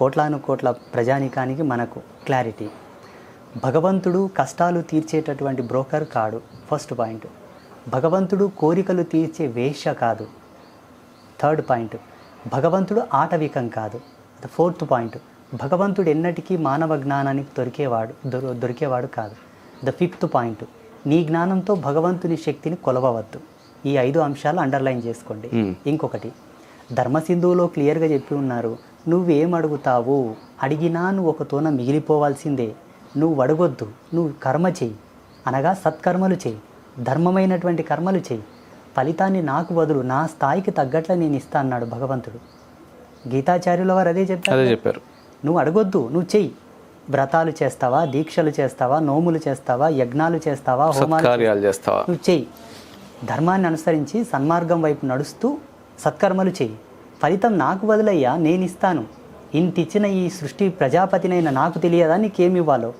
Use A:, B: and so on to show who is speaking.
A: కోట్లాను కోట్ల ప్రజానికానికి మనకు క్లారిటీ. భగవంతుడు కష్టాలు తీర్చేటటువంటి బ్రోకర్ కాడు, ఫస్ట్ పాయింట్. భగవంతుడు కోరికలు తీర్చే వేశ్య కాదు, థర్డ్ పాయింట్. భగవంతుడు ఆటవికం కాదు, ఫోర్త్ పాయింట్. భగవంతుడు ఎన్నటికీ మానవ జ్ఞానానికి దొరికేవాడు కాదు, ద ఫిఫ్త్ పాయింట్. నీ జ్ఞానంతో భగవంతుని శక్తిని కొలవవద్దు. ఈ 5 అంశాలు అండర్లైన్ చేసుకోండి. ఇంకొకటి, ధర్మసింధువులో క్లియర్గా చెప్పి ఉన్నారు, నువ్వేం అడుగుతావు అడిగినా నువ్వు ఒక తోన మిగిలిపోవాల్సిందే. నువ్వు అడగొద్దు, నువ్వు కర్మ చెయ్యి, అనగా సత్కర్మలు చెయ్యి, ధర్మమైనటువంటి కర్మలు చెయ్యి, ఫలితాన్ని నాకు వదులు, నా స్థాయికి తగ్గట్ల నేను ఇస్తా అన్నాడు భగవంతుడు. గీతాచార్యుల వారు అదే చెప్పారు. నువ్వు అడగొద్దు, నువ్వు చెయ్యి. వ్రతాలు చేస్తావా, దీక్షలు చేస్తావా, నోములు చేస్తావా, యజ్ఞాలు చేస్తావా, హోమాలు చేస్తావా, నువ్వు చెయ్యి. ధర్మాన్ని అనుసరించి సన్మార్గం వైపు నడుస్తూ సత్కర్మలు చెయ్యి. ఫలితం నాకు వదిలయ్యా, నేను ఇస్తాను. ఇంత ఇచ్చిన ఈ సృష్టి ప్రజాపతినైనా నాకు తెలియదా నీకేమి ఇవ్వాలో?